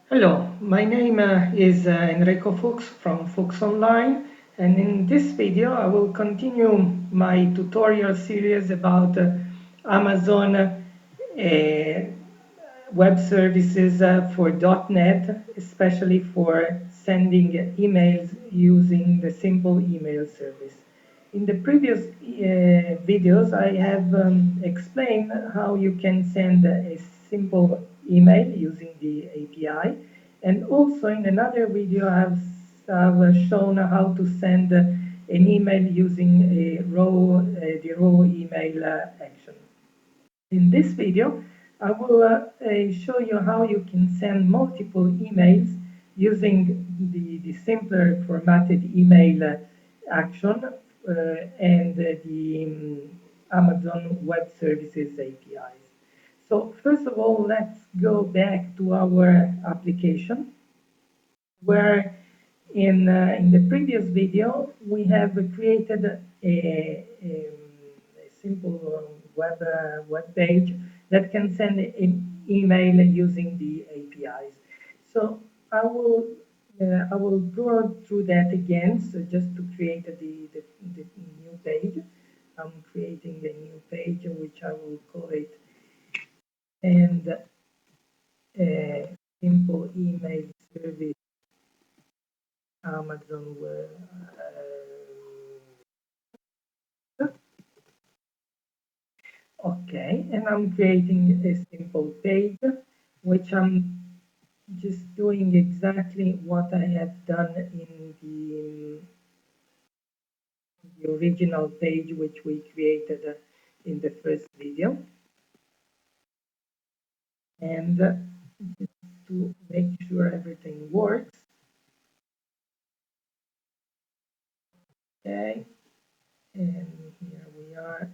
Hello, my name is Enrico Fuchs from Fuchs Online, and in this video I will continue my tutorial series about Amazon web services for .NET, especially for sending emails using the simple email service. In the previous videos, I have explained how you can send a simple email using the API. And also in another video, I've shown how to send an email using the raw email action. In this video, I will show you how you can send multiple emails using the simpler formatted email action and the Amazon Web Services APIs. So first of all, let's go back to our application where in the previous video we have created a simple web page that can send an email using the APIs. So I will go through that again. So just to create the new page, I'm creating a new page which I will call it and simple email service Amazon Web. Okay, and I'm creating a simple page, which I'm just doing exactly what I have done in the original page, which we created in the first video. And just to make sure everything works, okay, and here we are.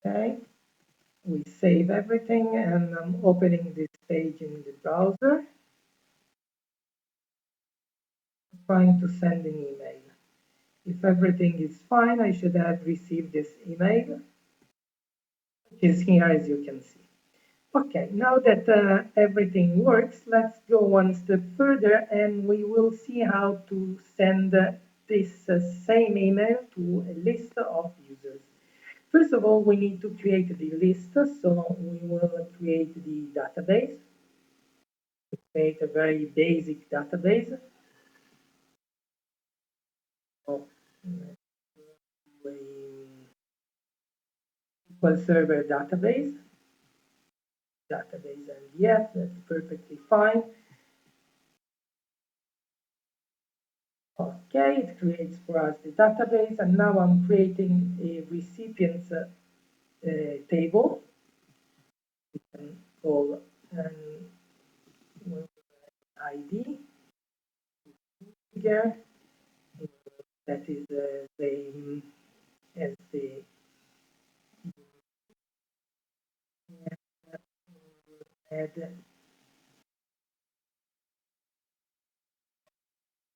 Okay, we save everything, and I'm opening this page in the browser, trying to send an email. If everything is fine, I should have received this email, which is here as you can see. Okay, now that everything works, let's go one step further and we will see how to send this same email to a list of users. First of all, we need to create the list, so we will create the database. Create a very basic database. So, SQL Server database NDF, that's perfectly fine. Okay, it creates for us the database, and now I'm creating a recipients table. We can call an ID figure that is the same as the add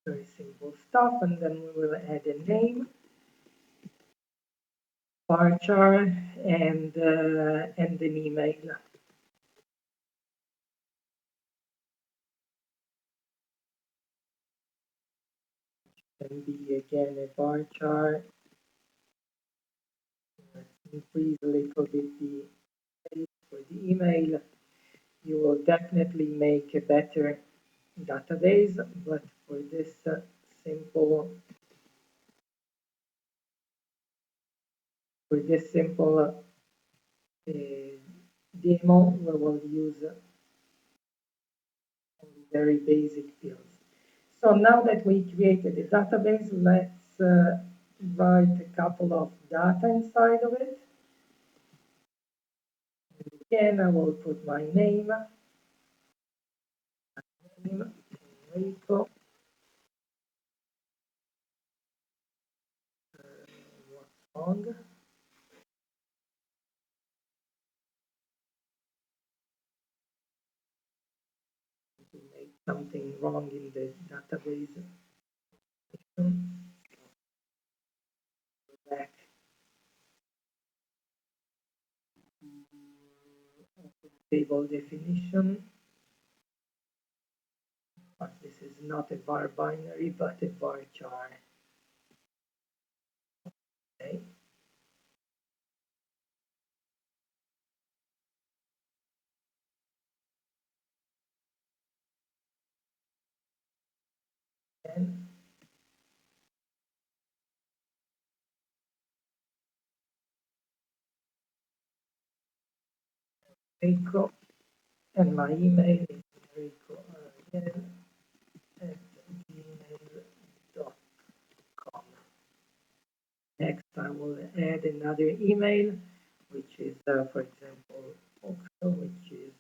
very simple stuff, and then we will add a name, bar chart, and an email. Can be again a bar chart. Let's increase a little bit the space for the email. You will definitely make a better database, but for this simple demo, we will use very basic fields. So now that we created the database, let's write a couple of data inside of it. And again, I will put my name Enrico. What's wrong? To make something wrong in the database. table definition, but this is not a var binary, but a varchar. Okay. And Enrico, and my email is Enrico at gmail.com. Next, I will add another email, which is, for example, which is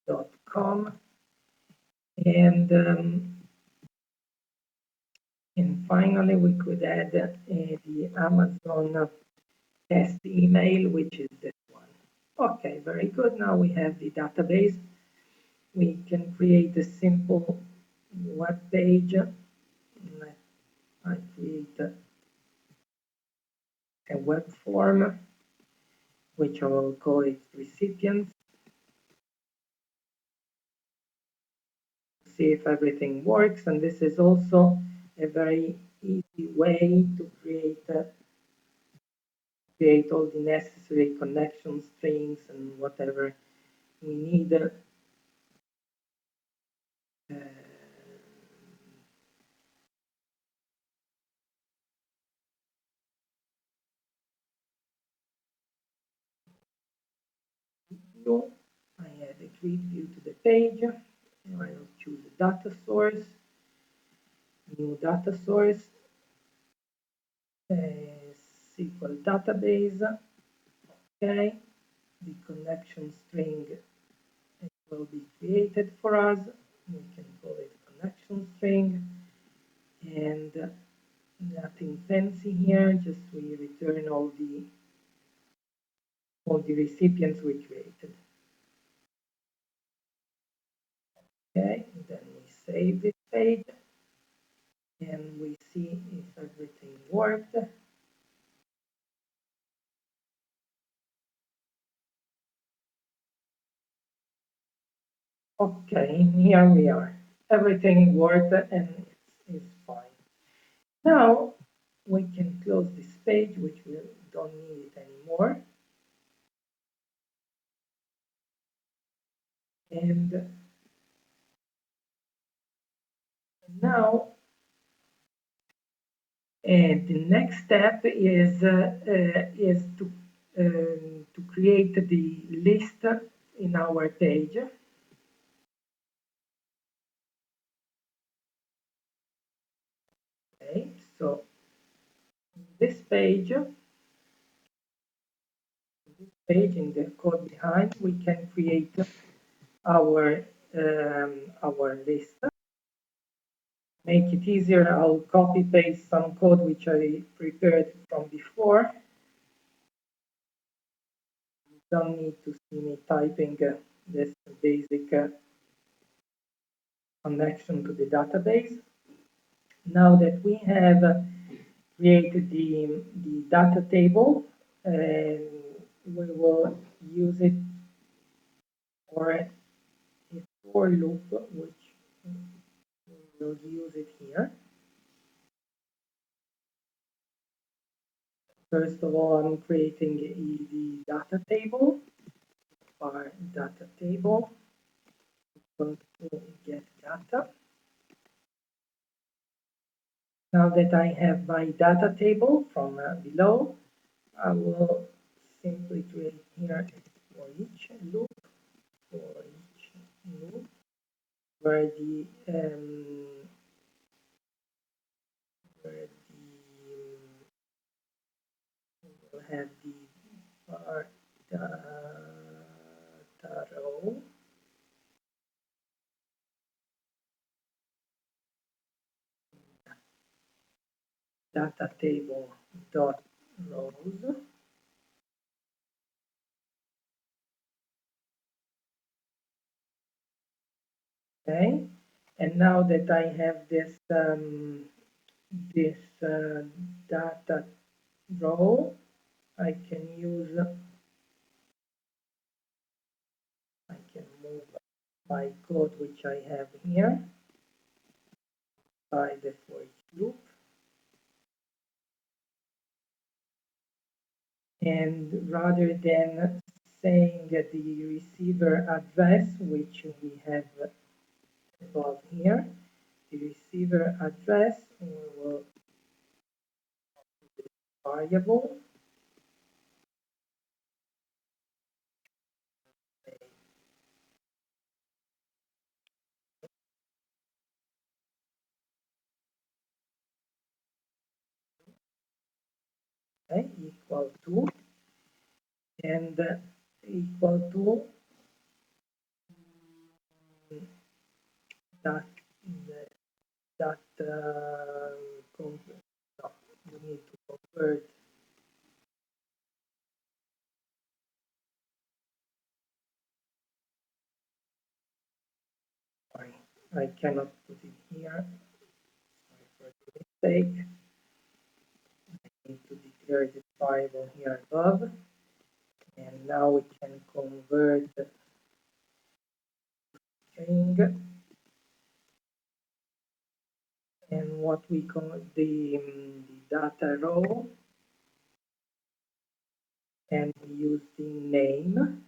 enrico.com. And finally, we could add the Amazon test email, which is this one. Okay, very good. Now we have the database. We can create a simple web page. I create a web form, which I will call it recipients. See if everything works. And this is also a very easy way to create all the necessary connection strings and whatever we need. I add a grid view to the page. I'll choose a data source, new data source, SQL database. Okay, the connection string will be created for us. We can call it connection string, and nothing fancy here. Just we return all the recipients we created. Okay, then we save this page, and we see if everything worked. Okay, here we are. Everything worked and it's fine. Now we can close this page, which we don't need it anymore. And now the next step is to create the list in our page. Okay, so this page in the code behind, we can create our list. Make it easier, I'll copy paste some code which I prepared from before. You don't need to see me typing this basic connection to the database. Now that we have created the data table, we will use it for a for loop, which we will use it here. First of all, I'm creating the data table, var data table, equal to get data. Now that I have my data table from below, I will simply create here for each loop, where the we'll have the var data row, data table dot rows. Okay, And now that I have this data row, I can use, I can move my code which I have here by the for each loop. And rather than saying that the receiver address, which we have above here, the receiver address, we will variable, okay, equal to, and equal to that that no, you need to convert. Sorry, I cannot put it here. Sorry for the mistake. I need to declare this variable here above, and now we can convert string and what we call the data row, and we use the name.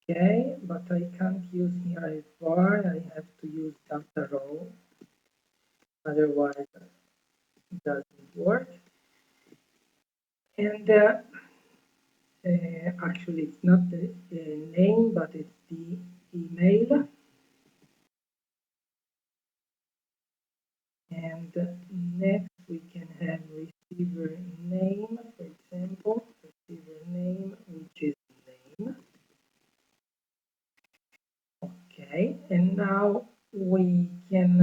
Okay, but I can't use here a var. I have to use data row, otherwise it doesn't work. And actually, it's not the name, but it's the email. And next, we can have receiver name, for example, receiver name, which is name. Okay, and now we can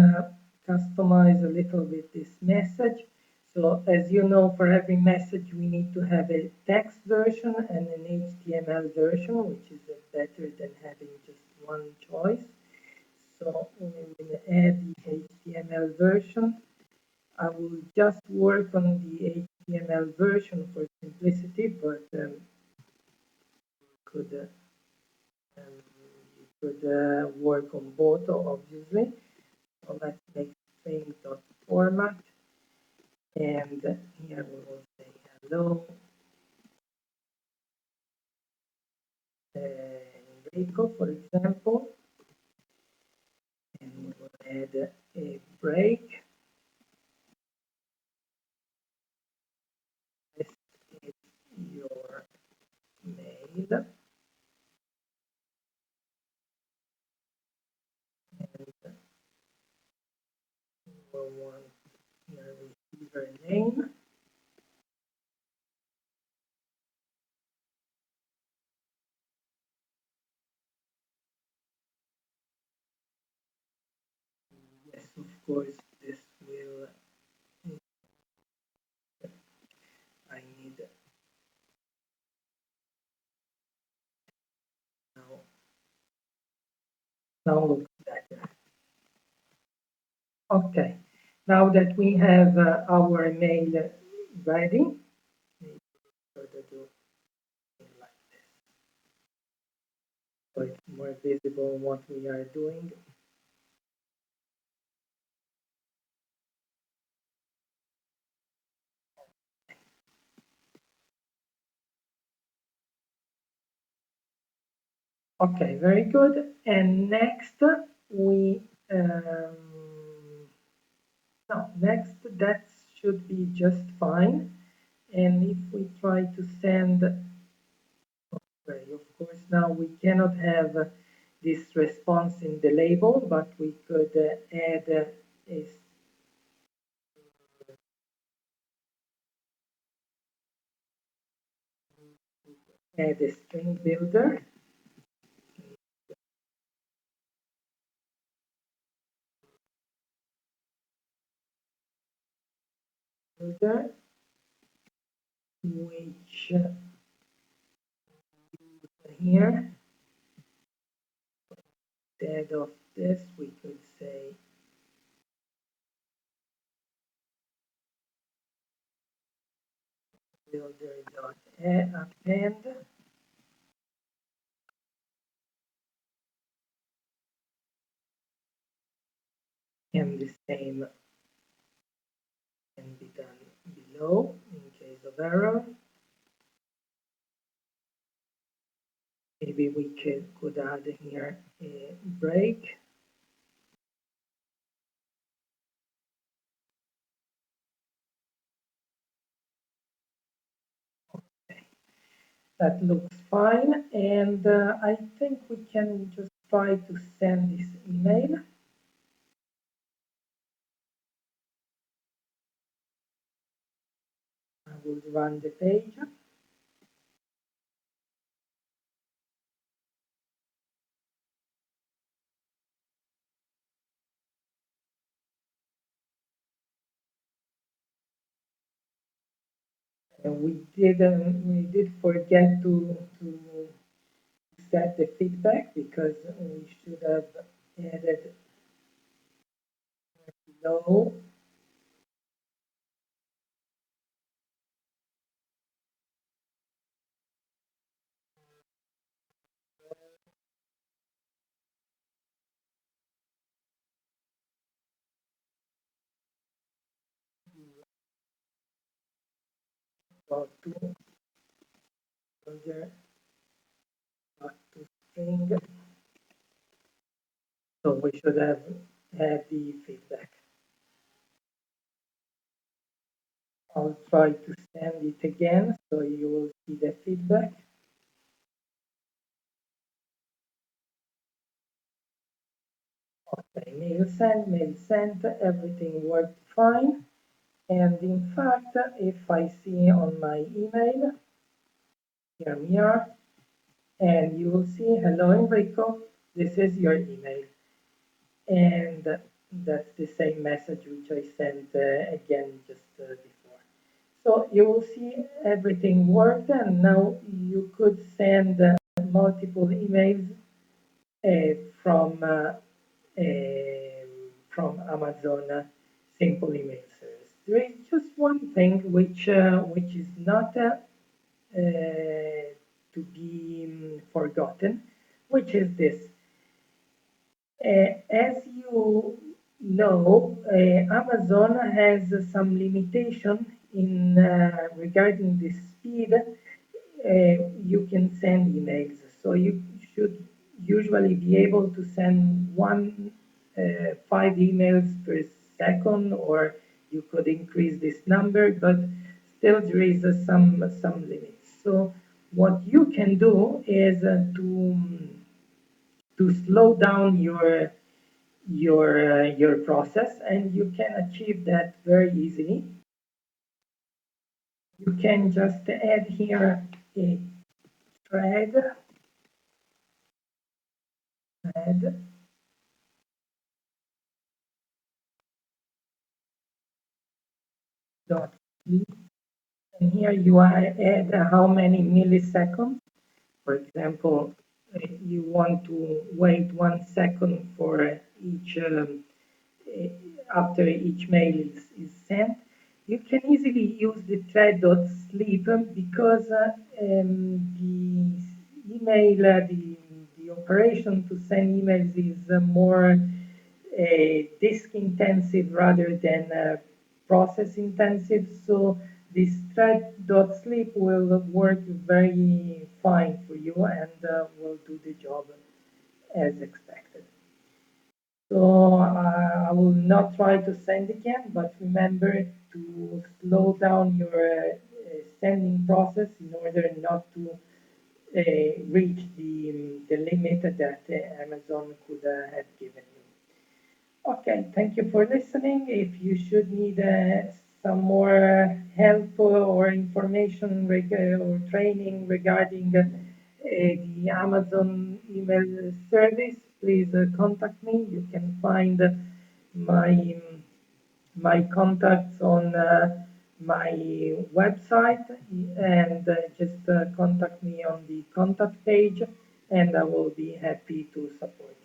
customize a little bit this message. So as you know, for every message, we need to have a text version and an HTML version, which is better than having just one choice. So we will add the HTML version. I will just work on the HTML version for simplicity, but could you could work on both, obviously. So let's make string.format, and here we will say hello, Enrico, for example, and we will add a break. This is your mail, and we will want your receiver name. Yes, of course, this will, I need now, now looks better. Okay, now that we have our mail ready, maybe further do it like this, so it's more visible what we are doing. Okay, very good. And next we no, next that should be just fine. And if we try to send, okay, of course now we cannot have this response in the label, but we could add a string builder. folder, which here, instead of this, we could say builder.append, and the same can be done below in case of error. Maybe we could add here a break. Okay. That looks fine, and I think we can just try to send this email. I will run the page. And we did forget to set the feedback because we should have added below about to folder to string. So we should have had the feedback. I'll try to send it again so you will see the feedback. Okay, mail sent, everything worked fine. And in fact, if I see on my email, here we are, and you will see, hello Enrico, this is your email. And that's the same message which I sent again just before. So you will see everything worked, and now you could send multiple emails uh, from uh, from Amazon simple email service. There is just one thing which is not to be forgotten, which is this. As you know, Amazon has some limitation in regarding the speed you can send emails. So you should usually be able to send 5 emails per second, or you could increase this number, but still there is some limits. So what you can do is to slow down your process, and you can achieve that very easily. You can just add here a thread dot sleep, and here you add how many milliseconds. For example, you want to wait 1 second for each uh, after each mail is sent. You can easily use the thread.sleep because the email, the operation to send emails is more disk intensive rather than process intensive. So this thread.sleep will work very fine for you and will do the job as expected. So I will not try to send again, but remember to slow down your sending process in order not to reach the limit that Amazon could have given you. Okay, thank you for listening. If you should need some more help or information or training regarding the Amazon email service, please contact me. You can find my my contacts on my website and just contact me on the contact page, and I will be happy to support